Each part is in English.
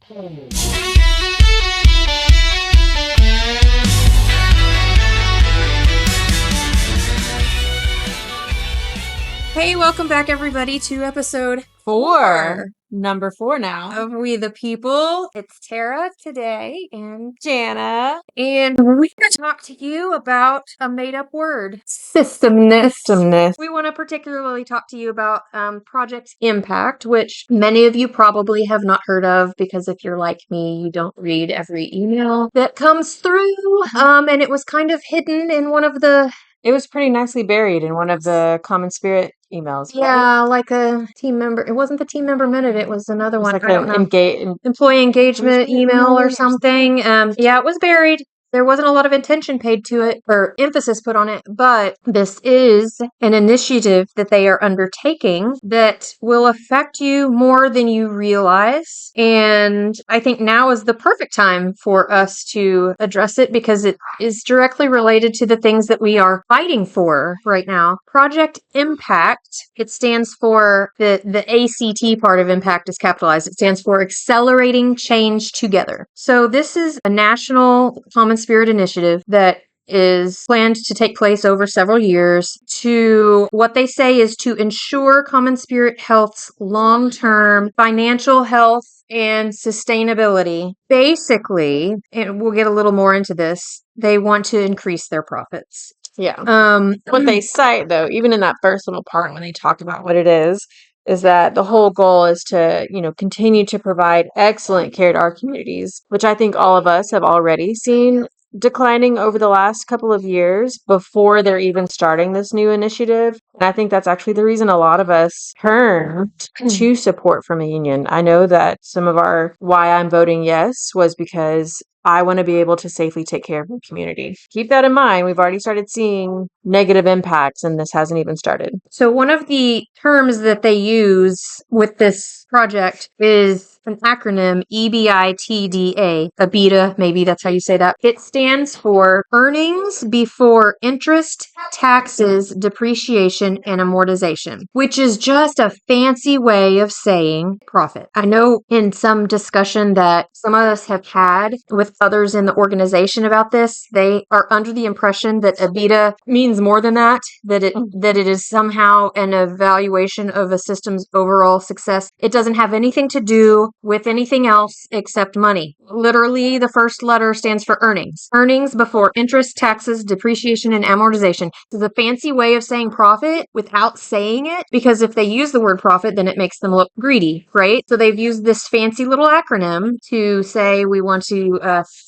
Hey, welcome back, everybody, to episode 4. Number 4 now. of We the People. It's Tara today and Jana. we're going to talk to you about a made-up word, Systemness. We want to particularly talk to you about Project Impact, which many of you probably have not heard of because if you're like me, you don't read every email that comes through. And it was kind of hidden in one of the... It was pretty nicely buried in one of the Common Spirit emails. Yeah, like a team member. It wasn't the team member minute. It was another one. Like I don't know. employee Engagement email or something. Yeah, it was buried. There wasn't a lot of attention paid to it or emphasis put on it, but this is an initiative that they are undertaking that will affect you more than you realize. And I think now is the perfect time for us to address it because it is directly related to the things that we are fighting for right now. Project Impact, it stands for the ACT part of impact is capitalized. It stands for Accelerating Change Together. So this is a national Common Spirit initiative that is planned to take place over several years to what they say is to ensure Common Spirit Health's long-term financial health and sustainability. Basically, and we'll get a little more into this, they want to increase their profits. Yeah. What they cite, though, even in that first little part when they talk about what it is that the whole goal is to, continue to provide excellent care to our communities, which I think all of us have already seen declining over the last couple of years before they're even starting this new initiative. And I think that's actually the reason a lot of us turned to support from a union. I know that some of why I'm voting yes was because I want to be able to safely take care of the community. Keep that in mind. We've already started seeing negative impacts, and this hasn't even started. So one of the terms that they use with this project is an acronym, EBITDA, EBITDA, maybe that's how you say that. It stands for Earnings Before Interest, Taxes, Depreciation, and Amortization, which is just a fancy way of saying profit. I know in some discussion that some of us have had with others in the organization about this, they are under the impression that EBITDA means more than that it is somehow an evaluation of a system's overall success. It doesn't have anything to do with anything else except money. Literally, the first letter stands for earnings. Earnings before interest, taxes, depreciation, and amortization. It's a fancy way of saying profit without saying it, because if they use the word profit, then it makes them look greedy, right? So they've used this fancy little acronym to say we want to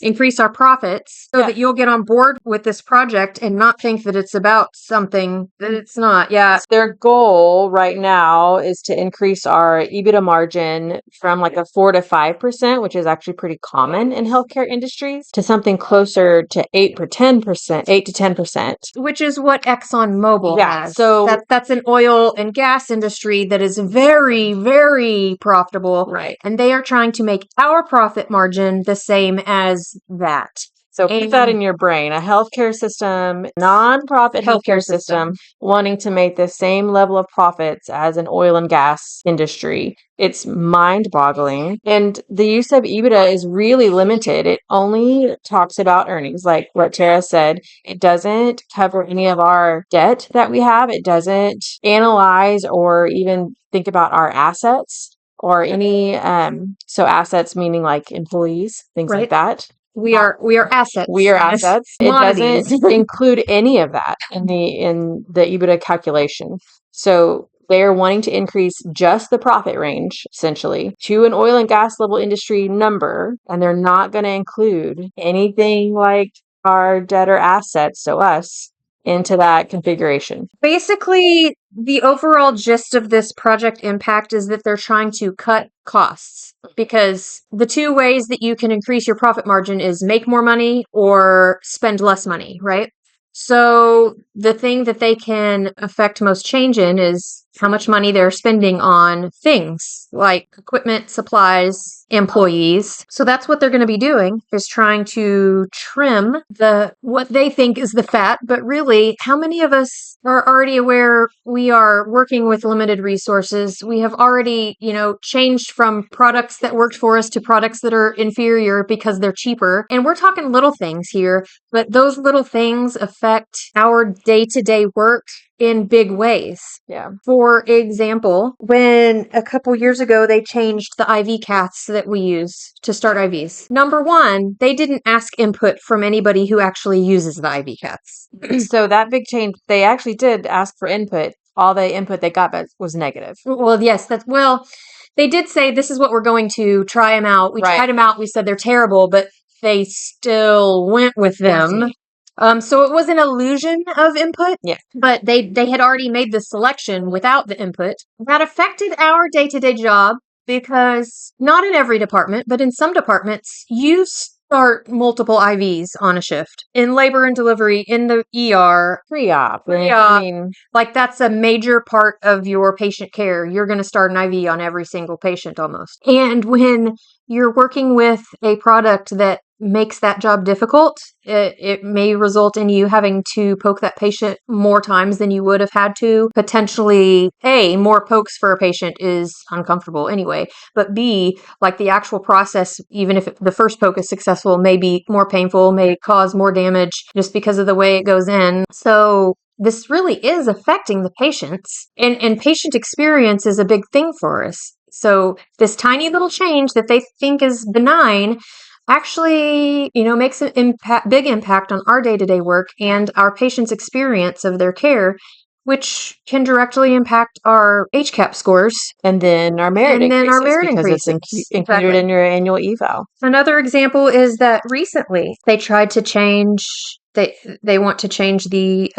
increase our profits so that you'll get on board with this project and not think that it's about something that it's not. Yeah. Their goal right now is to increase our EBITDA margin from like a 4 to 5%, which is actually pretty common in healthcare industries, to something closer to 8 to 10%, which is what ExxonMobil has. So that's an oil and gas industry that is very, very profitable. Right. And they are trying to make our profit margin the same as that. So put that in your brain. A healthcare system, nonprofit healthcare system, wanting to make the same level of profits as an oil and gas industry. It's mind-boggling. And the use of EBITDA is really limited. It only talks about earnings, like what Tara said. It doesn't cover any of our debt that we have. It doesn't analyze or even think about our assets or any, so assets meaning like employees, things like that. We are assets. We are assets. It doesn't include any of that in the EBITDA calculation. So they're wanting to increase just the profit range, essentially, to an oil and gas level industry number, and they're not going to include anything like our debt or assets, so us, into that configuration. Basically, the overall gist of this Project Impact is that they're trying to cut costs, because the two ways that you can increase your profit margin is make more money or spend less money, right? So the thing that they can affect most change in is how much money they're spending on things like equipment, supplies, employees. So that's what they're going to be doing, is trying to trim what they think is the fat. But really, how many of us are already aware we are working with limited resources? We have already, changed from products that worked for us to products that are inferior because they're cheaper. And we're talking little things here, but those little things affect our day-to-day work in big ways. Yeah. For example, when a couple years ago they changed the IV caths that we use to start IVs. Number one, they didn't ask input from anybody who actually uses the IV caths. So that big change, they actually did ask for input. All the input they got was negative. Well, yes, they did say this is what we're going to try them out. We Right. tried them out. We said they're terrible, but they still went with them. So it was an illusion of input. Yeah. But they had already made the selection without the input. That affected our day-to-day job because not in every department, but in some departments, you start multiple IVs on a shift. In labor and delivery, in the ER, Pre-op. I mean, like that's a major part of your patient care. You're going to start an IV on every single patient almost. And when you're working with a product that makes that job difficult, it may result in you having to poke that patient more times than you would have had to. Potentially, A, more pokes for a patient is uncomfortable anyway, but B, like the actual process, even if the first poke is successful, may be more painful, may cause more damage just because of the way it goes in. So this really is affecting the patients, and patient experience is a big thing for us. So this tiny little change that they think is benign actually, makes an big impact on our day-to-day work and our patients' experience of their care, which can directly impact our HCAP scores. And then our merit because it's included in your annual eval. Another example is that recently they tried to change, they want to change the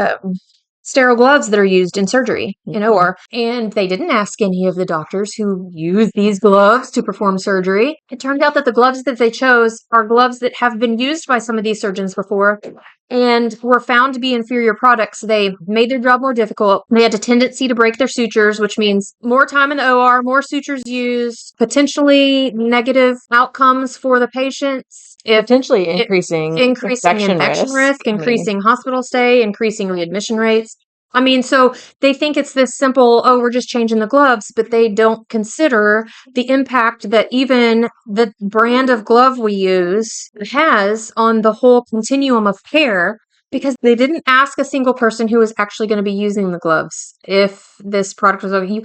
sterile gloves that are used in surgery in OR. And they didn't ask any of the doctors who use these gloves to perform surgery. It turned out that the gloves that they chose are gloves that have been used by some of these surgeons before and were found to be inferior products. They made their job more difficult. They had a tendency to break their sutures, which means more time in the OR, more sutures used, potentially negative outcomes for the patients. Potentially increasing infection risk, increasing hospital stay, increasing readmission rates. I mean, so they think it's this simple, we're just changing the gloves, but they don't consider the impact that even the brand of glove we use has on the whole continuum of care, because they didn't ask a single person who is actually going to be using the gloves if this product was okay.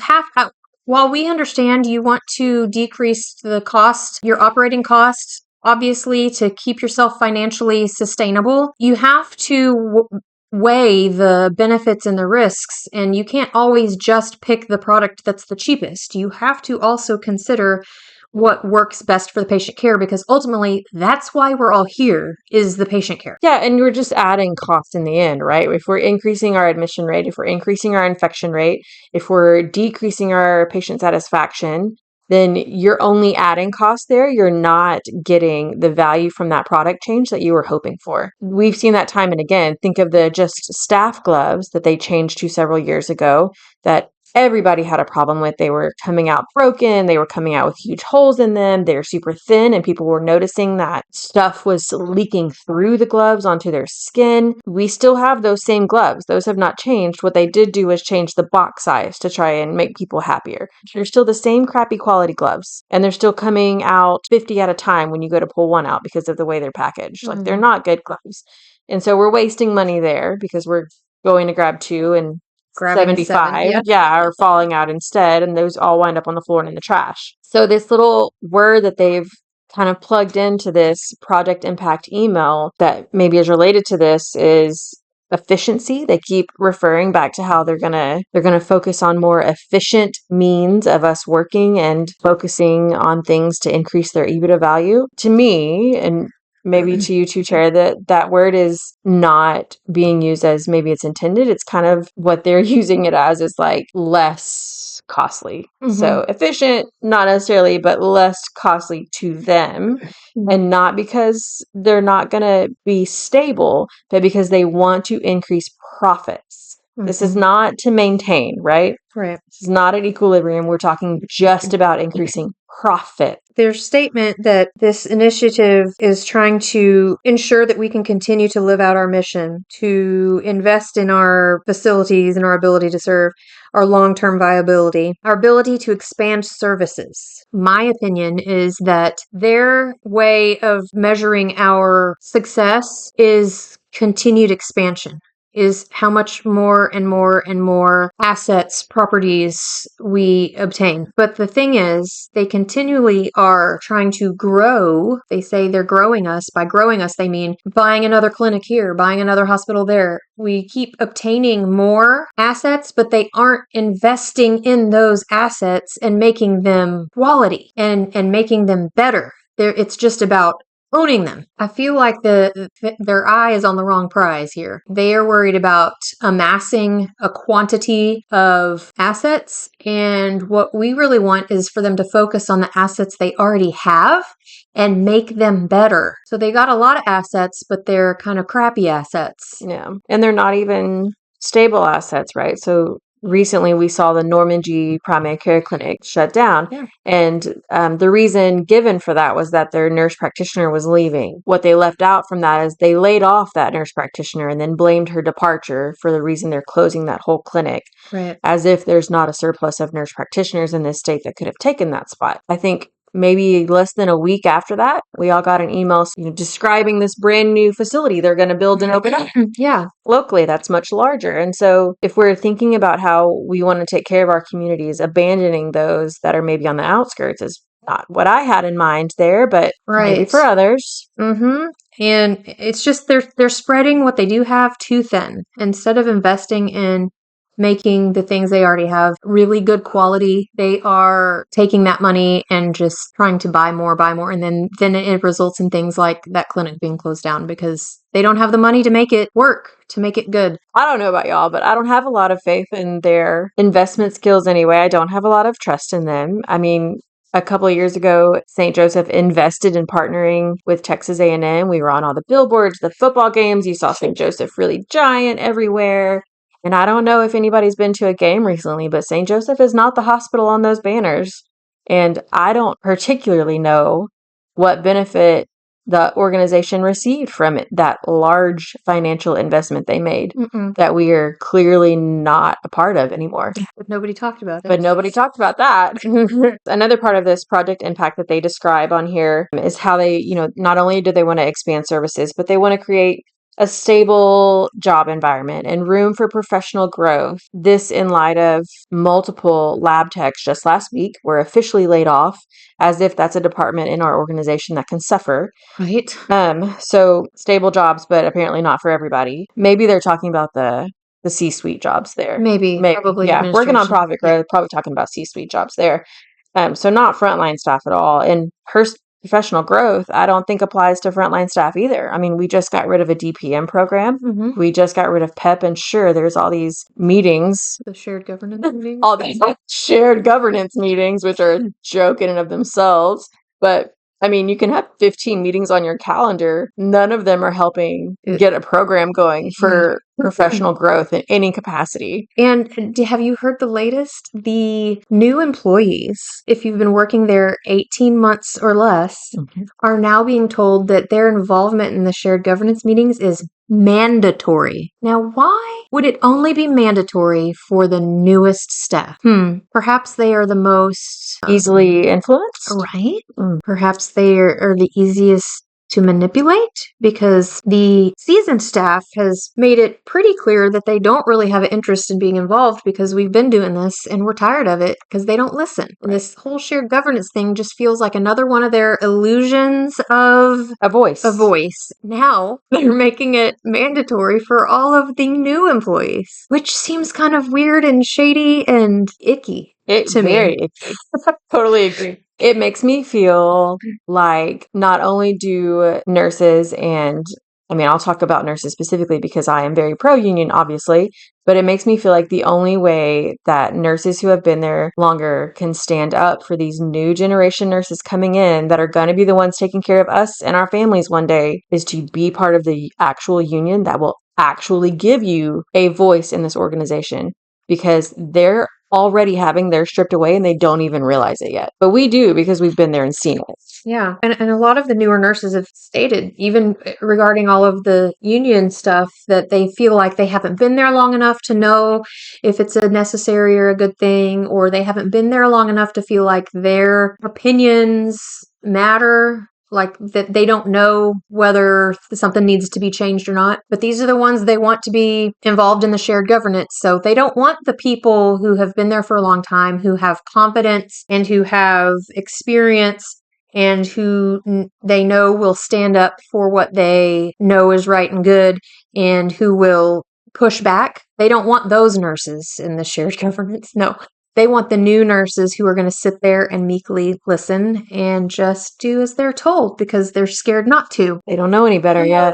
While we understand you want to decrease the cost, your operating costs, obviously, to keep yourself financially sustainable, you have to weigh the benefits and the risks, and you can't always just pick the product that's the cheapest. You have to also consider what works best for the patient care, because ultimately that's why we're all here, is the patient care. Yeah, and you're just adding cost in the end, right? If we're increasing our admission rate, if we're increasing our infection rate, if we're decreasing our patient satisfaction, then you're only adding cost there. You're not getting the value from that product change that you were hoping for. We've seen that time and again. Think of the just staff gloves that they changed to several years ago that everybody had a problem with. They were coming out broken. They were coming out with huge holes in them. They're super thin, and people were noticing that stuff was leaking through the gloves onto their skin. We still have those same gloves. Those have not changed. What they did do was change the box size to try and make people happier. They're still the same crappy quality gloves, and they're still coming out 50 at a time when you go to pull one out because of the way they're packaged. Mm-hmm. Like, they're not good gloves. And so we're wasting money there because we're going to grab two and 75 are falling out instead, and those all wind up on the floor and in the trash. So this little word that they've kind of plugged into this project impact email that maybe is related to this is efficiency. They keep referring back to how they're gonna focus on more efficient means of us working and focusing on things to increase their EBITDA value. To me, and maybe to you too, Chair, that word is not being used as maybe it's intended. It's kind of what they're using it as is like less costly. Mm-hmm. So efficient, not necessarily, but less costly to them. Mm-hmm. And not because they're not going to be stable, but because they want to increase profits. This is not to maintain, right? Right. This is not at equilibrium. We're talking just about increasing profit. Their statement that this initiative is trying to ensure that we can continue to live out our mission, to invest in our facilities and our ability to serve, our long-term viability, our ability to expand services. My opinion is that their way of measuring our success is continued expansion. Is how much more and more and more assets, properties we obtain. But the thing is, they continually are trying to grow. They say they're growing us. By growing us, they mean buying another clinic here, buying another hospital there. We keep obtaining more assets, but they aren't investing in those assets and making them quality and making them better. It's just about owning them. I feel like their eye is on the wrong prize here. They are worried about amassing a quantity of assets, and what we really want is for them to focus on the assets they already have and make them better. So they got a lot of assets, but they're kind of crappy assets. Yeah. And they're not even stable assets, right? So recently we saw the Norman G primary care clinic shut down. Yeah. And the reason given for that was that their nurse practitioner was leaving. What they left out from that is they laid off that nurse practitioner and then blamed her departure for the reason they're closing that whole clinic. Right. As if there's not a surplus of nurse practitioners in this state that could have taken that spot. I think maybe less than a week after that, we all got an email describing this brand new facility they're going to build and open up. Yeah. Locally, that's much larger. And so if we're thinking about how we want to take care of our communities, abandoning those that are maybe on the outskirts is not what I had in mind there, but maybe for others. Mm-hmm. And it's just they're spreading what they do have too thin. Instead of investing in making the things they already have really good quality, they are taking that money and just trying to buy more, and then it results in things like that clinic being closed down because they don't have the money to make it work, to make it good. I don't know about y'all, but I don't have a lot of faith in their investment skills anyway. I don't have a lot of trust in them. I mean, a couple of years ago, St. Joseph invested in partnering with Texas A&M. We were on all the billboards, the football games. You saw St. Joseph really giant everywhere. And I don't know if anybody's been to a game recently, but St. Joseph is not the hospital on those banners. And I don't particularly know what benefit the organization received from it, that large financial investment they made that we are clearly not a part of anymore. But nobody talked about it. But nobody talked about that. Another part of this project impact that they describe on here is how they, not only do they want to expand services, but they want to create a stable job environment and room for professional growth. This in light of multiple lab techs just last week were officially laid off, as if that's a department in our organization that can suffer. Right. So stable jobs, but apparently not for everybody. Maybe they're talking about the C-suite jobs there. Maybe. Probably. Yeah, working on profit growth, probably talking about C-suite jobs there. So not frontline staff at all. And professional growth, I don't think applies to frontline staff either. I mean, we just got rid of a DPM program. We just got rid of PEP, and sure, there's all these meetings. The shared governance meetings. All these shared governance meetings, which are a joke in and of themselves. But I mean, you can have 15 meetings on your calendar. None of them are helping get a program going for professional growth in any capacity. And have you heard the latest? The new employees, if you've been working there 18 months or less, are now being told that their involvement in the shared governance meetings is mandatory. Now, why would it only be mandatory for the newest staff? Perhaps they are the most easily influenced? Right. Perhaps they are the easiest to manipulate because the seasoned staff has made it pretty clear that they don't really have an interest in being involved because we've been doing this and we're tired of it because they don't listen. And this whole shared governance thing just feels like another one of their illusions of a voice. Now they're making it mandatory for all of the new employees, which seems kind of weird and shady and icky. To me. Icky. Totally agree. It makes me feel like not only do nurses I'll talk about nurses specifically because I am very pro-union, obviously, but it makes me feel like the only way that nurses who have been there longer can stand up for these new generation nurses coming in that are going to be the ones taking care of us and our families one day is to be part of the actual union that will actually give you a voice in this organization because they're already having theirs stripped away and they don't even realize it yet. But we do because we've been there and seen it. Yeah. And a lot of the newer nurses have stated, even regarding all of the union stuff, that they feel like they haven't been there long enough to know if it's a necessary or a good thing, or they haven't been there long enough to feel like their opinions matter. Like that they don't know whether something needs to be changed or not. But these are the ones they want to be involved in the shared governance. So they don't want the people who have been there for a long time, who have confidence and who have experience and who they know will stand up for what they know is right and good and who will push back. They don't want those nurses in the shared governance. No. They want the new nurses who are going to sit there and meekly listen and just do as they're told because they're scared not to. They don't know any better yet.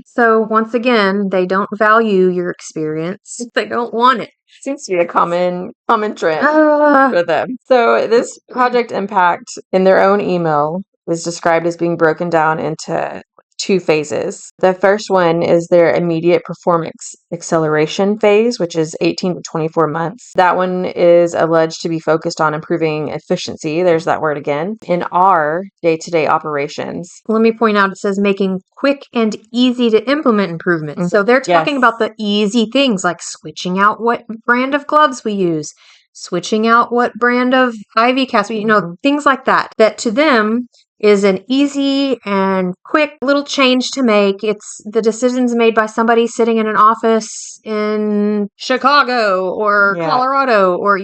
So once again, they don't value your experience. They don't want it. Seems to be a common trend for them. So this project impact in their own email was described as being broken down into 2 phases. The first one is their immediate performance acceleration phase, which is 18 to 24 months. That one is alleged to be focused on improving efficiency. There's that word again. In our day-to-day operations. Let me point out, it says making quick and easy to implement improvements. So they're talking about the easy things like switching out what brand of gloves we use, switching out what brand of IV cast we, things like that. That to them is an easy and quick little change to make. It's the decisions made by somebody sitting in an office in Chicago or Colorado or,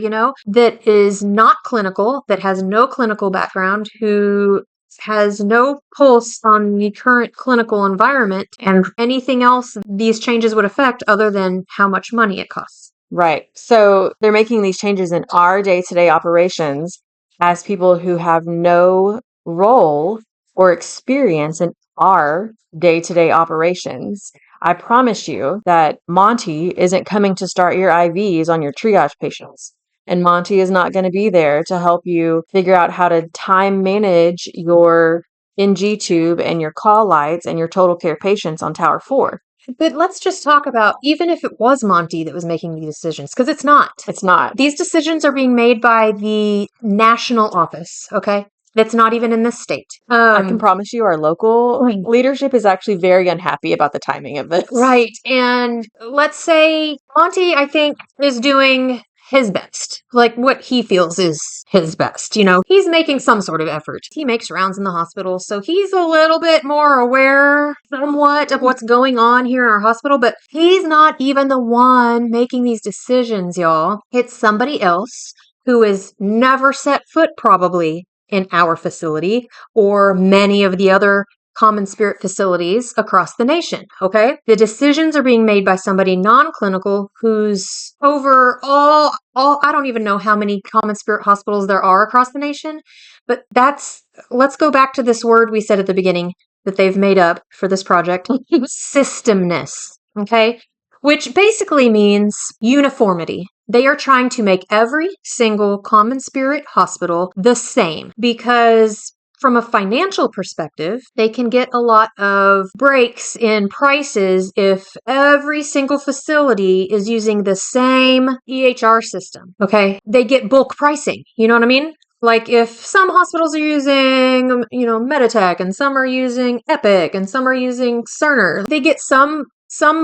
that is not clinical, that has no clinical background, who has no pulse on the current clinical environment and anything else these changes would affect other than how much money it costs. Right. So they're making these changes in our day-to-day operations as people who have no role or experience in our day-to-day operations. I promise you that Monty isn't coming to start your IVs on your triage patients. And Monty is not going to be there to help you figure out how to time manage your NG tube and your call lights and your total care patients on Tower 4. But let's just talk about, even if it was Monty that was making the decisions, because it's not. It's not. These decisions are being made by the national office, okay? That's not even in this state. I can promise you our local leadership is actually very unhappy about the timing of this. Right. And let's say Monty, I think, is doing his best, like what he feels is his best. He's making some sort of effort. He makes rounds in the hospital, so he's a little bit more aware somewhat of what's going on here in our hospital, but he's not even the one making these decisions, y'all. It's somebody else who has never set foot probably in our facility or many of the other Common Spirit facilities across the nation, okay? The decisions are being made by somebody non-clinical who's over all I don't even know how many Common Spirit hospitals there are across the nation, but let's go back to this word we said at the beginning that they've made up for this project, Systemness, okay? Which basically means uniformity. They are trying to make every single Common Spirit hospital the same because from a financial perspective, they can get a lot of breaks in prices if every single facility is using the same EHR system. Okay. They get bulk pricing. You know what I mean? Like if some hospitals are using, Meditech and some are using Epic and some are using Cerner, they get some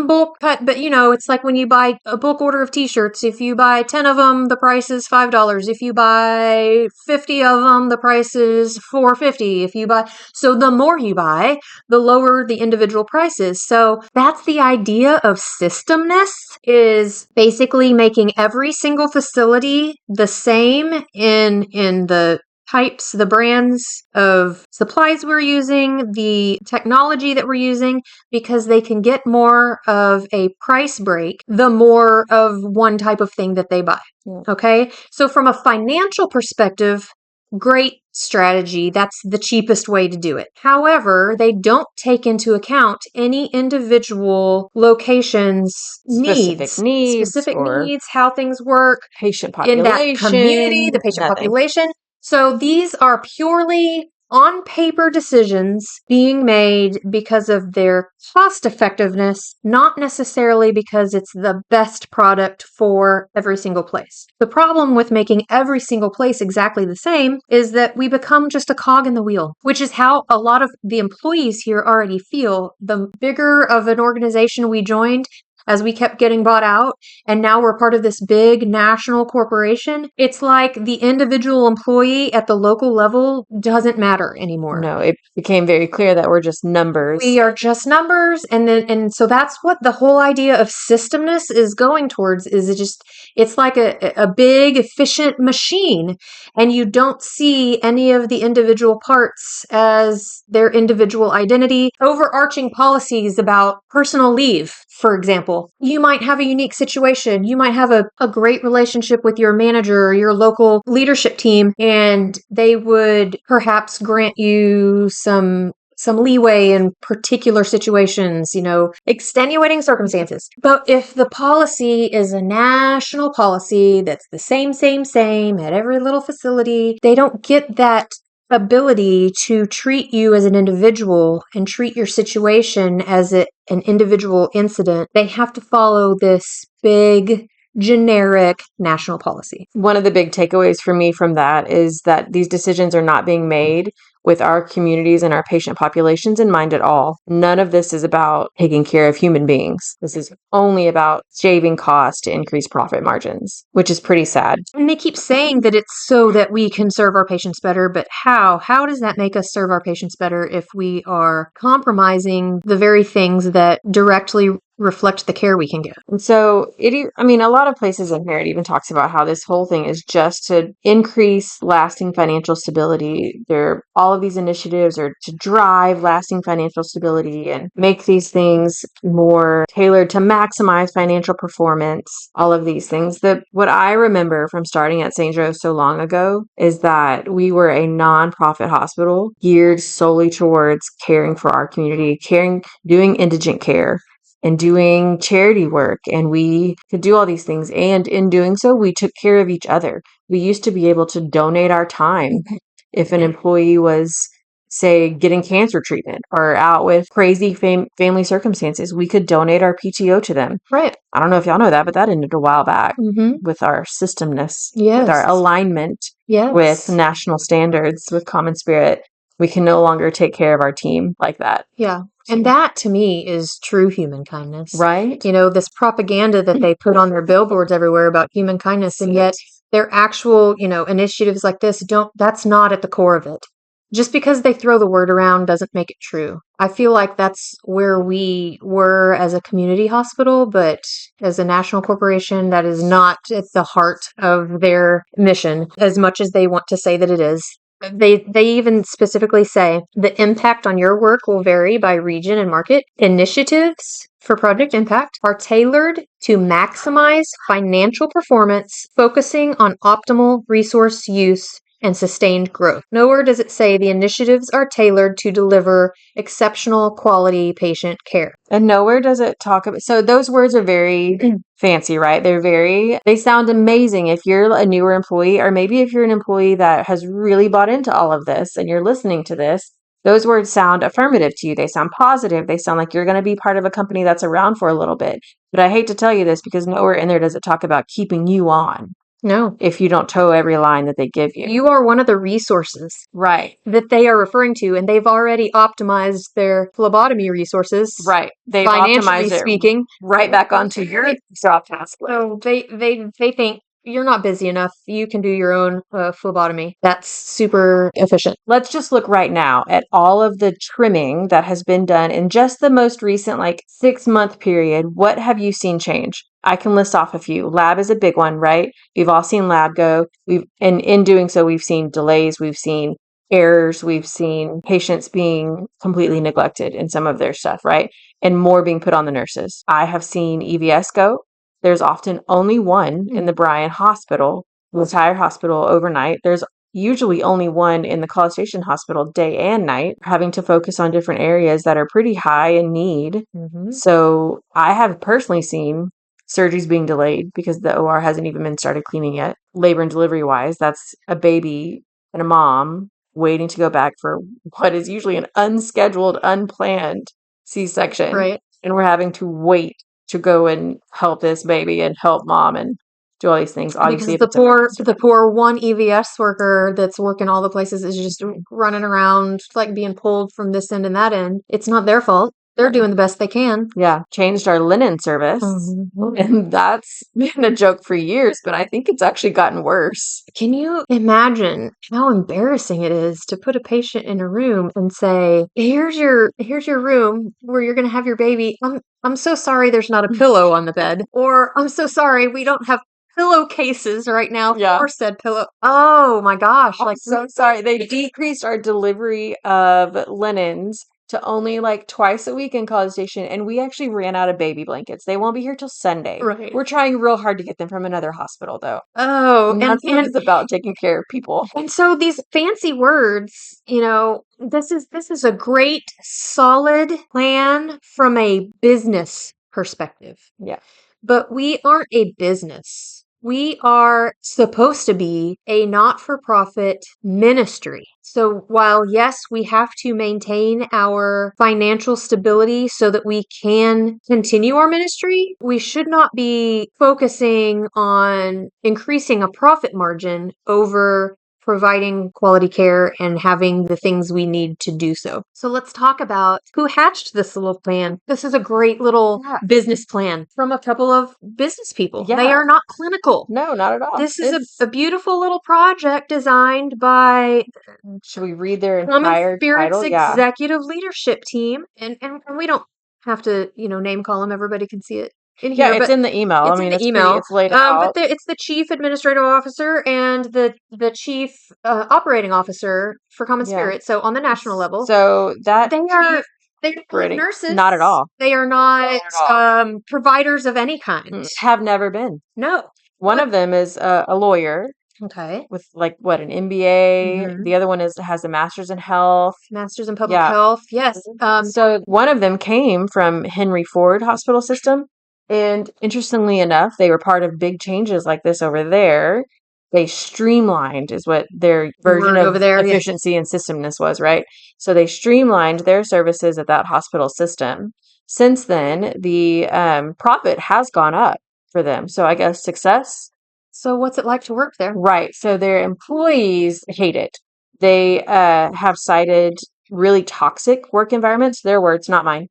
bulk cut, but it's like when you buy a bulk order of t-shirts, if you buy 10 of them, the price is $5. If you buy 50 of them, the price is $4.50. So the more you buy, the lower the individual price is. So that's the idea of Systemness, is basically making every single facility the same in the types, the brands of supplies we're using, the technology that we're using, because they can get more of a price break the more of one type of thing that they buy. Okay? So from a financial perspective, great strategy. That's the cheapest way to do it. However, they don't take into account any individual location's Specific needs, how things work, patient population, in that community, the patient population. So these are purely on paper decisions being made because of their cost effectiveness, not necessarily because it's the best product for every single place. The problem with making every single place exactly the same is that we become just a cog in the wheel, which is how a lot of the employees here already feel. The bigger of an organization we joined, as we kept getting bought out, and now we're part of this big national corporation, it's like the individual employee at the local level doesn't matter anymore. No, it became very clear that we're just numbers. We are just numbers, and so that's what the whole idea of systemness is going towards. It's like a big efficient machine, and you don't see any of the individual parts as their individual identity. Overarching policies about personal leave, for example. You might have a unique situation. You might have a great relationship with your manager or your local leadership team, and they would perhaps grant you some leeway in particular situations, extenuating circumstances. But if the policy is a national policy that's the same at every little facility, they don't get that ability to treat you as an individual and treat your situation as an individual incident. They have to follow this big generic national policy. One of the big takeaways for me from that is that these decisions are not being made with our communities and our patient populations in mind at all. None of this is about taking care of human beings. This is only about shaving costs to increase profit margins, which is pretty sad. And they keep saying that it's so that we can serve our patients better, but how? How does that make us serve our patients better if we are compromising the very things that directly reflect the care we can get? And so a lot of places in here, it even talks about how this whole thing is just to increase lasting financial stability. All of these initiatives are to drive lasting financial stability and make these things more tailored to maximize financial performance. All of these things. What I remember from starting at St. Joe so long ago is that we were a nonprofit hospital geared solely towards caring for our community, doing indigent care, and doing charity work, and we could do all these things. And in doing so, we took care of each other. We used to be able to donate our time. If an employee was, say, getting cancer treatment or out with crazy family circumstances, we could donate our PTO to them. Right. I don't know if y'all know that, but that ended a while back Mm-hmm. with our systemness, Yes. with our alignment Yes. with national standards, with common spirit. We can no longer take care of our team like that. Yeah. And that to me is true human kindness. Right? This propaganda that they put on their billboards everywhere about human kindness, and yet their actual, initiatives like this that's not at the core of it. Just because they throw the word around doesn't make it true. I feel like that's where we were as a community hospital, but as a national corporation, that is not at the heart of their mission as much as they want to say that it is. They even specifically say the impact on your work will vary by region and market. Initiatives for Project Impact are tailored to maximize financial performance, focusing on optimal resource use and sustained growth. Nowhere does it say the initiatives are tailored to deliver exceptional quality patient care. And nowhere does it talk about, so those words are very fancy, right? They sound amazing if you're a newer employee, or maybe if you're an employee that has really bought into all of this and you're listening to this. Those words sound affirmative to you. They sound positive. They sound like you're going to be part of a company that's around for a little bit. But I hate to tell you this, because nowhere in there does it talk about keeping you on. No. If you don't toe every line that they give you. You are one of the resources. Right. That they are referring to, and they've already optimized their phlebotomy resources. Right. They've financially optimized speaking. right back onto your job task list. So they think you're not busy enough. You can do your own phlebotomy. That's super efficient. Let's just look right now at all of the trimming that has been done in just the most recent 6-month period. What have you seen change? I can list off a few. Lab is a big one, right? We've all seen lab go. And in doing so, we've seen delays, we've seen errors, we've seen patients being completely neglected in some of their stuff, right? And more being put on the nurses. I have seen EVS go. There's often only one in the Bryan Hospital, the entire hospital overnight. There's usually only one in the College Station Hospital day and night, having to focus on different areas that are pretty high in need. Mm-hmm. So I have personally seen surgeries being delayed because the OR hasn't even been started cleaning yet. Labor and delivery wise, that's a baby and a mom waiting to go back for what is usually an unscheduled, unplanned C-section. Right. And we're having to wait to go and help this baby and help mom and do all these things. Obviously, Because the poor one EVS worker that's working all the places is just running around like being pulled from this end and that end. It's not their fault. They're doing the best they can. Yeah, changed our linen service. Mhm. And that's been a joke for years, but I think it's actually gotten worse. Can you imagine how embarrassing it is to put a patient in a room and say, here's your room where you're going to have your baby. I'm so sorry there's not a pillow on the bed. Or I'm so sorry we don't have pillowcases right now Yeah. for said pillow. Oh my gosh. I'm so sorry. They decreased our delivery of linens to only like twice a week in College Station, and we actually ran out of baby blankets. They won't be here till Sunday. Right. We're trying real hard to get them from another hospital, though. Oh, None of it is about taking care of people. and so these fancy words, this is a great solid plan from a business perspective. Yeah. But we aren't a business. We are supposed to be a not-for-profit ministry. So while, yes, we have to maintain our financial stability so that we can continue our ministry, we should not be focusing on increasing a profit margin over providing quality care and having the things we need to do so. So let's talk about who hatched this little plan. This is a great little business plan from a couple of business people. Yeah. They are not clinical. No, not at all. This is a beautiful little project designed by Should we read their Common entire Spirit's title? Yeah. executive leadership team. And we don't have to, name call them. Everybody can see it in Yeah, here. it's But in the email. it's I mean, in the it's email. it's laid out. But it's the chief administrative officer and the chief operating officer for Common Yeah. Spirit. So on the national level, So that they're not Pretty- nurses. not at all. They are not providers of any kind. have never been. No. One What? of them is a lawyer Okay. with like what, an MBA. Mhm. The other one has a master's in health. Masters in public Yeah. health. Yes. So one of them came from Henry Ford Hospital System. And interestingly enough, they were part of big changes like this over there. They streamlined, is what their version Word of over there, yeah. efficiency and systemness was, right? So they streamlined their services at that hospital system. Since then, the profit has gone up for them. So I guess success. So what's it like to work there? Right. So their employees hate it. They have cited really toxic work environments, their words, not mine,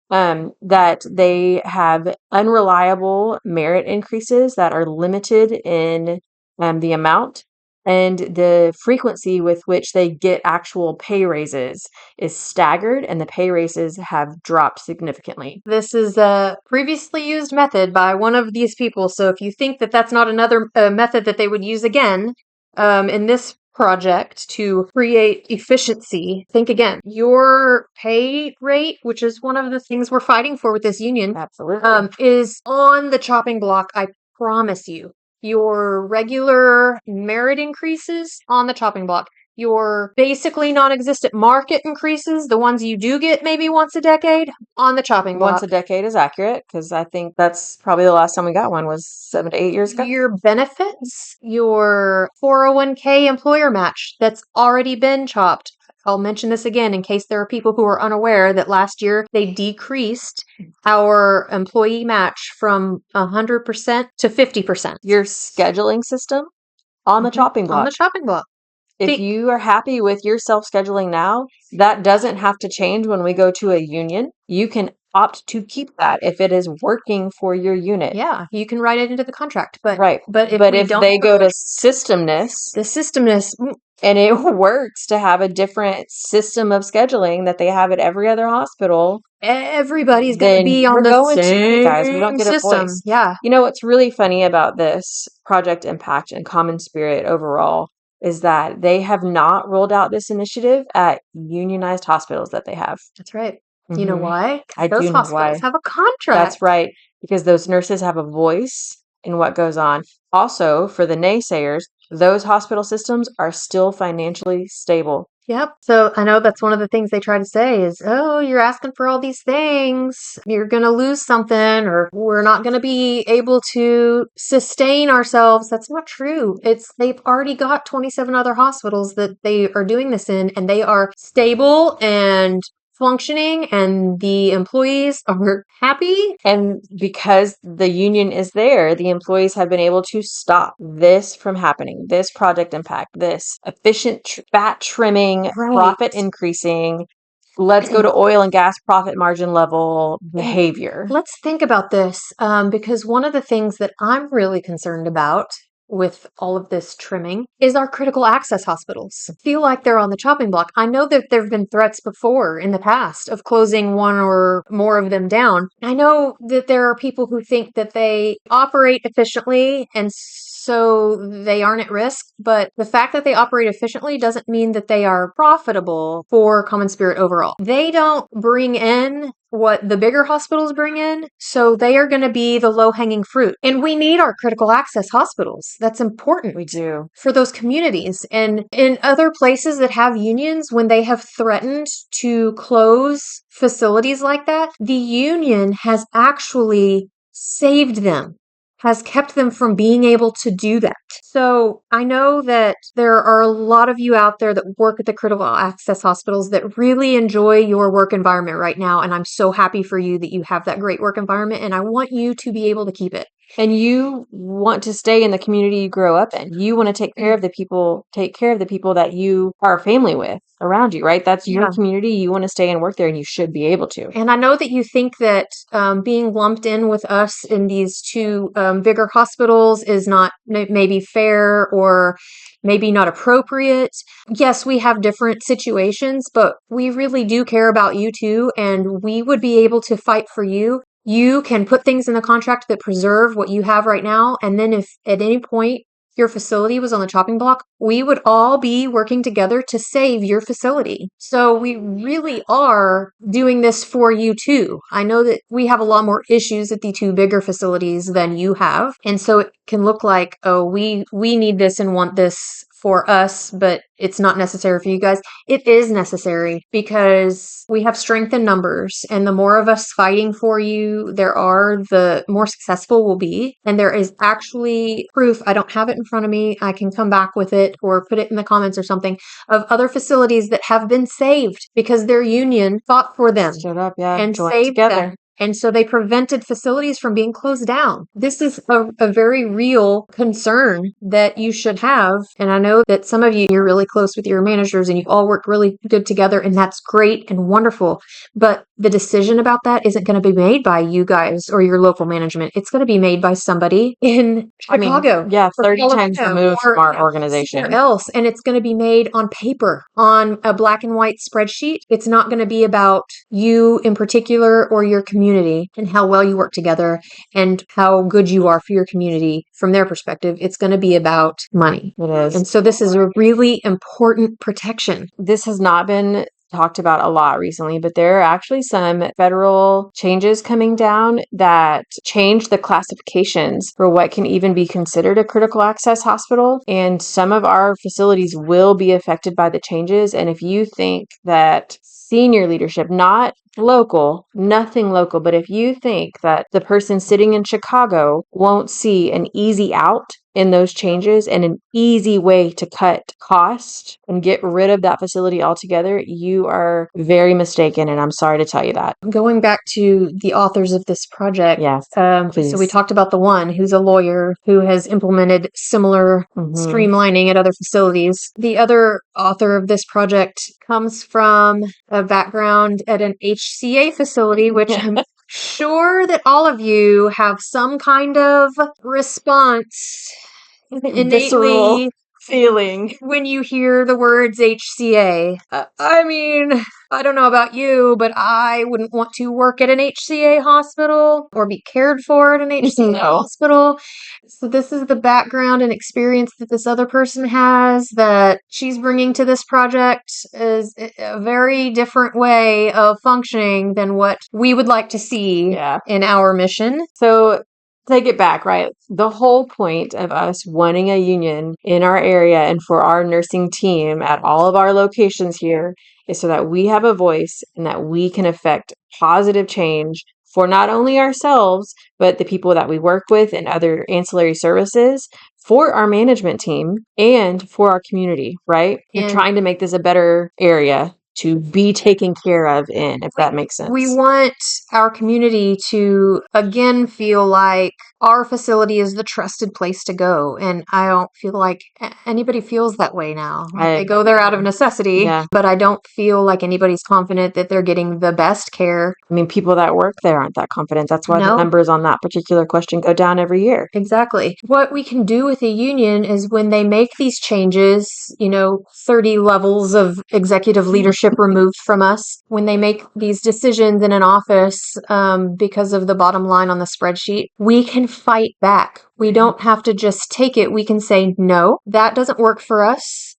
that they have unreliable merit increases that are limited in the amount, and the frequency with which they get actual pay raises is staggered, and the pay raises have dropped significantly. This is a previously used method by one of these people. So if you think that that's not another method that they would use again in this project to create efficiency, think again. Your pay rate, which is one of the things we're fighting for with this union, Absolutely. is on the chopping block. I promise you. Your regular merit increases on the chopping block. Your basically non-existent market increases, the ones you do get maybe once a decade, on the chopping block. Once a decade is accurate, because I think that's probably the last time we got one was 7 to 8 years ago. Your benefits, your 401k employer match that's already been chopped. I'll mention this again in case there are people who are unaware that last year they decreased our employee match from 100% to 50%. Your scheduling system on the chopping block. On the chopping block. If you are happy with your self-scheduling now, that doesn't have to change when we go to a union. You can opt to keep that if it is working for your unit. Yeah, you can write it into the contract. But Right. But if they go to Systemness, the Systemness, and it works to have a different system of scheduling that they have at every other hospital, everybody's going to be on the same guys. We don't get system. a voice. Yeah. You know what's really funny about this Project Impact and Common Spirit overall is that they have not rolled out this initiative at unionized hospitals that they have. That's right. You know why? I Those do know hospitals why. have a contract. That's right, because those nurses have a voice in what goes on. Also, for the naysayers, those hospital systems are still financially stable. Yep. So I know that's one of the things they try to say is, oh, you're asking for all these things. You're going to lose something, or we're not going to be able to sustain ourselves. That's not true. They've already got 27 other hospitals that they are doing this in, and they are stable and functioning, and the employees are happy. And because the union is there, the employees have been able to stop this from happening. This project impact, this efficient fat trimming, Right. profit increasing, let's go to oil and gas profit margin level behavior. Let's think about this, because one of the things that I'm really concerned about with all of this trimming is our critical access hospitals. I feel like they're on the chopping block. I know that there have been threats before in the past of closing one or more of them down. I know that there are people who think that they operate efficiently and so they aren't at risk, but the fact that they operate efficiently doesn't mean that they are profitable for Common Spirit overall. They don't bring in what the bigger hospitals bring in, so they are going to be the low-hanging fruit. And we need our critical access hospitals. That's important. We do. For those communities. And in other places that have unions, when they have threatened to close facilities like that, the union has actually saved them, has kept them from being able to do that. So I know that there are a lot of you out there that work at the critical access hospitals that really enjoy your work environment right now. And I'm so happy for you that you have that great work environment. And I want you to be able to keep it. And you want to stay in the community you grow up in. You want to take care of the people that you are family with around you, right? That's your community. You want to stay and work there, and you should be able to. And I know that you think that being lumped in with us in these two bigger hospitals is not maybe fair or maybe not appropriate. Yes, we have different situations, but we really do care about you too, and we would be able to fight for you. You can put things in the contract that preserve what you have right now, and then if at any point your facility was on the chopping block, we would all be working together to save your facility. So we really are doing this for you too. I know that we have a lot more issues at the two bigger facilities than you have. And so it can look like, oh, we need this and want this for us, but it's not necessary for you guys. It is necessary because we have strength in numbers, and the more of us fighting for you there are, the more successful we'll be. And there is actually proof, I don't have it in front of me, I can come back with it or put it in the comments or something, of other facilities that have been saved because their union fought for them. Stood up, yeah, And joined saved together. them. And so they prevented facilities from being closed down. This is a very real concern that you should have. And I know that some of you, you're really close with your managers and you all work really good together, and that's great and wonderful. But the decision about that isn't going to be made by you guys or your local management. It's going to be made by somebody in Chicago. 30 times removed from our organization. Somewhere else. And it's going to be made on paper, on a black and white spreadsheet. It's not going to be about you in particular or your community and how well you work together and how good you are for your community from their perspective. It's going to be about money. It is. And so this is a really important protection. This has not been talked about a lot recently, but there are actually some federal changes coming down that change the classifications for what can even be considered a critical access hospital. And some of our facilities will be affected by the changes. And if you think that senior leadership, not local, nothing local, but if you think that the person sitting in Chicago won't see an easy out in those changes and an easy way to cut cost and get rid of that facility altogether, you are very mistaken, and I'm sorry to tell you that. Going back to the authors of this project, yes, so we talked about the one who's a lawyer who has implemented similar streamlining at other facilities. The other author of this project comes from a background at an HCA facility, which I'm sure that all of you have some kind of response innately feeling when you hear the words HCA. I mean, I don't know about you, but I wouldn't want to work at an HCA hospital or be cared for at an HCA hospital. So this is the background and experience that this other person has that she's bringing to this project, is a very different way of functioning than what we would like to see in our mission. So take it back, right? The whole point of us wanting a union in our area and for our nursing team at all of our locations here is so that we have a voice and that we can affect positive change for not only ourselves, but the people that we work with and other ancillary services, for our management team, and for our community, right? We're And trying to make this a better area to be taken care of in, if that makes sense. we want our community to again feel like our facility is the trusted place to go. And I don't feel like anybody feels that way now. They go there out of necessity, Yeah. but I don't feel like anybody's confident that they're getting the best care. I mean, people that work there aren't that confident. That's why the No. numbers on that particular question go down every year. Exactly. What we can do with a union is when they make these changes, 30 levels of executive leadership removed from us, when they make these decisions in an office because of the bottom line on the spreadsheet, we can fight back. We don't have to just take it. We can say, no, that doesn't work for us.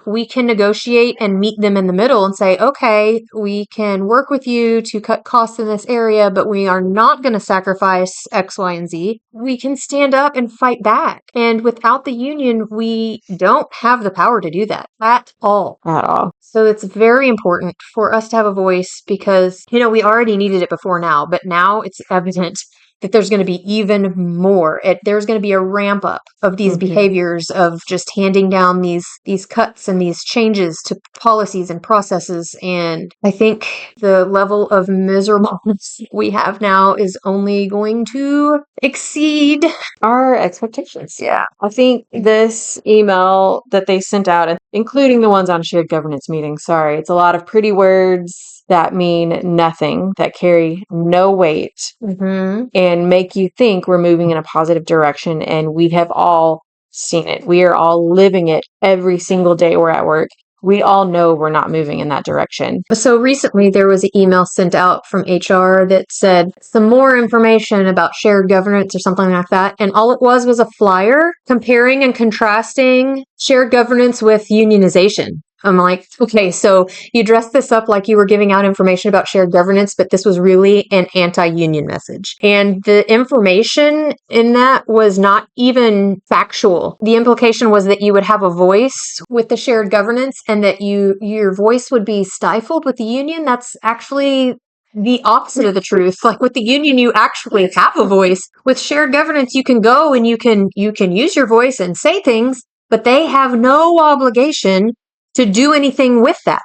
We can negotiate and meet them in the middle and say, okay, we can work with you to cut costs in this area, but we are not going to sacrifice X, Y, and Z. We can stand up and fight back. And without the union, we don't have the power to do that at all. At all. So it's very important for us to have a voice because, we already needed it before now, but now it's evident that there's going to be even more. There's going to be a ramp up of these behaviors of just handing down these cuts and these changes to policies and processes. And I think the level of miserableness we have now is only going to exceed our expectations. Yeah. I think this email that they sent out, including the ones on shared governance meetings, it's a lot of pretty words that mean nothing, that carry no weight, and make you think we're moving in a positive direction. And we have all seen it. We are all living it every single day we're at work. We all know we're not moving in that direction. So recently there was an email sent out from HR that said some more information about shared governance or something like that. And all it was a flyer comparing and contrasting shared governance with unionization. I'm like, okay, so you dressed this up like you were giving out information about shared governance, but this was really an anti-union message. And the information in that was not even factual. The implication was that you would have a voice with the shared governance and that your voice would be stifled with the union. That's actually the opposite of the truth. Like with the union, you actually have a voice. With shared governance, you can go and you can use your voice and say things, but they have no obligation to do anything with that.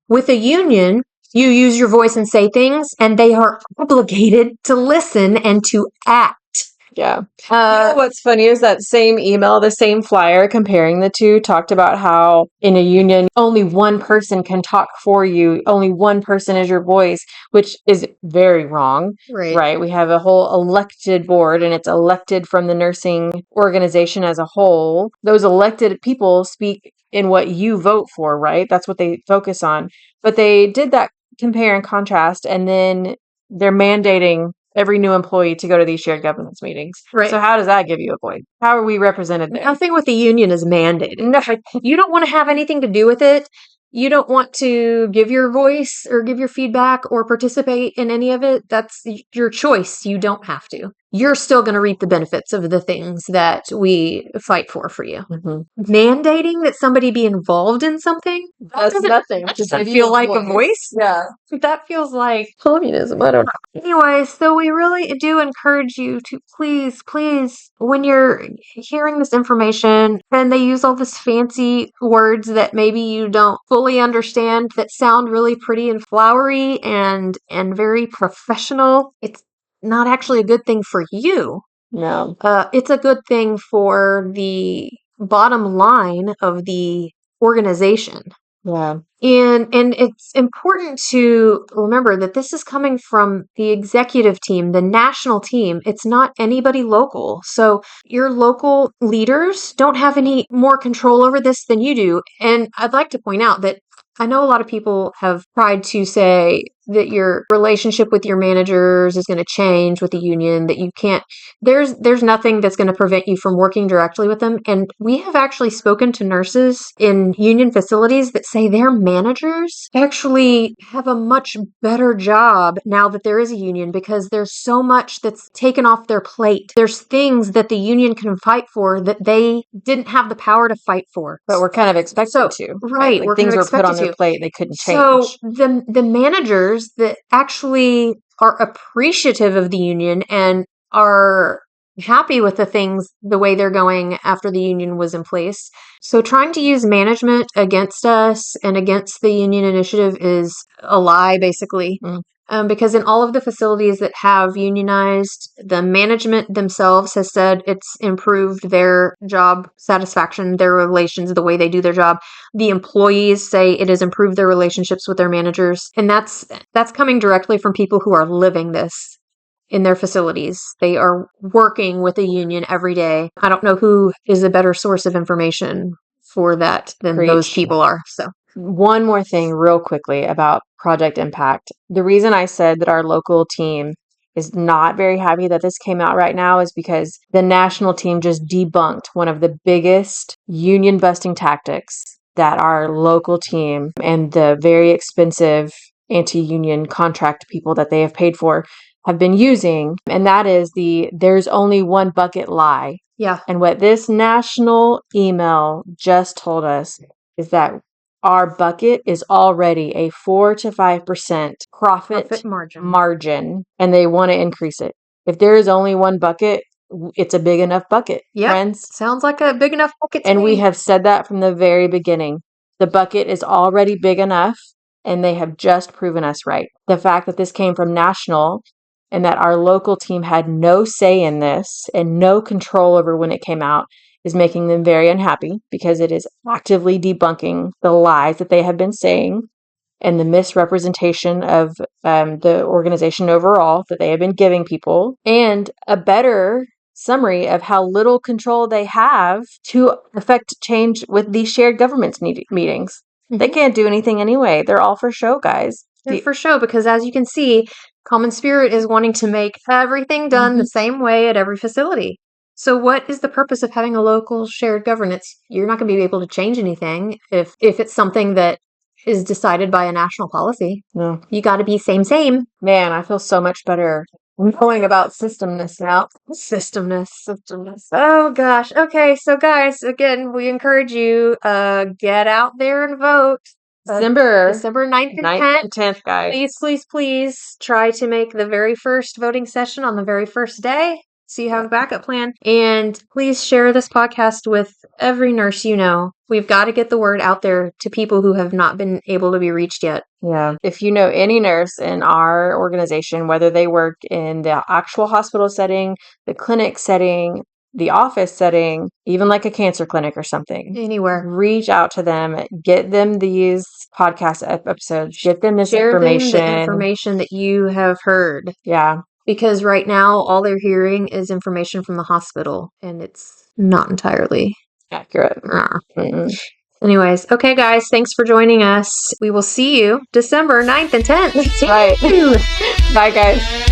With a union, you use your voice and say things, and they are obligated to listen and to act. Yeah. What's funny is that same email, the same flyer comparing the two, talked about how in a union, only one person can talk for you. Only one person is your voice, which is very wrong. Right. We have a whole elected board, and it's elected from the nursing organization as a whole. Those elected people speak in what you vote for, right? That's what they focus on. But they did that compare and contrast, and then they're mandating every new employee to go to these shared governance meetings. Right. So how does that give you a voice? How are we represented there? Nothing with the union is mandated. No, you don't want to have anything to do with it. You don't want to give your voice or give your feedback or participate in any of it. That's your choice. You don't have to. You're still going to reap the benefits of the things that we fight for you. Mandating that somebody be involved in something? That's nothing. Does that feel like a voice? Yeah. That feels like communism. I don't know. Anyway, so we really do encourage you to please, when you're hearing this information and they use all this fancy words that maybe you don't fully understand that sound really pretty and flowery and very professional, it's not actually a good thing for you. No. It's a good thing for the bottom line of the organization. Yeah. And it's important to remember that this is coming from the executive team, the national team. It's not anybody local. So your local leaders don't have any more control over this than you do. And I'd like to point out that I know a lot of people have tried to say that your relationship with your managers is going to change with the union, that you can't, there's nothing that's going to prevent you from working directly with them. And we have actually spoken to nurses in union facilities that say their managers actually have a much better job now that there is a union, because there's so much that's taken off their plate. There's things that the union can fight for that they didn't have the power to fight for. But we're kind of expected to. Right. Like we're things kind of were put on expected their to. plate they couldn't change. So the managers that actually are appreciative of the union and are happy with the things the way they're going after the union was in place. So trying to use management against us and against the union initiative is a lie, basically. Because in all of the facilities that have unionized, the management themselves has said it's improved their job satisfaction, their relations, the way they do their job. The employees say it has improved their relationships with their managers. And that's coming directly from people who are living this in their facilities. They are working with a union every day. I don't know who is a better source of information for that than those people are. So one more thing real quickly about Project Impact. The reason I said that our local team is not very happy that this came out right now is because the national team just debunked one of the biggest union busting tactics that our local team and the very expensive anti-union contract people that they have paid for have been using. And that is the there's only one bucket lie. yeah. And what this national email just told us is that our bucket is already a 4 to 5% profit margin, and they want to increase it. If there is only one bucket, it's a big enough bucket, friends. Sounds like a big enough bucket to And we me. have said that from the very beginning. The bucket is already big enough, and they have just proven us right. The fact that this came from national and that our local team had no say in this and no control over when it came out is making them very unhappy, because it is actively debunking the lies that they have been saying and the misrepresentation of the organization overall that they have been giving people, and a better summary of how little control they have to affect change with these shared governments meetings. They can't do anything anyway. They're all for show, guys. They're for show, because as you can see, Common Spirit is wanting to make everything done the same way at every facility. So what is the purpose of having a local shared governance? You're not going to be able to change anything if it's something that is decided by a national policy. No. You got to be same. Man, I feel so much better knowing about Systemness now. Systemness. Oh gosh. Okay, so guys, again, we encourage you get out there and vote. December 9th and 10th, guys. Please try to make the very first voting session on the very first day, so you have a backup plan. And please share this podcast with every nurse you know. We've got to get the word out there to people who have not been able to be reached yet. Yeah. If you know any nurse in our organization, whether they work in the actual hospital setting, the clinic setting, the office setting, even like a cancer clinic or something, anywhere, reach out to them, get them these podcast episodes, get them this Share information. Them the information that you have heard. Yeah. Because right now, all they're hearing is information from the hospital, and it's not entirely accurate. Anyways, okay, guys, thanks for joining us. We will see you December 9th and 10th. That's right. Bye, guys.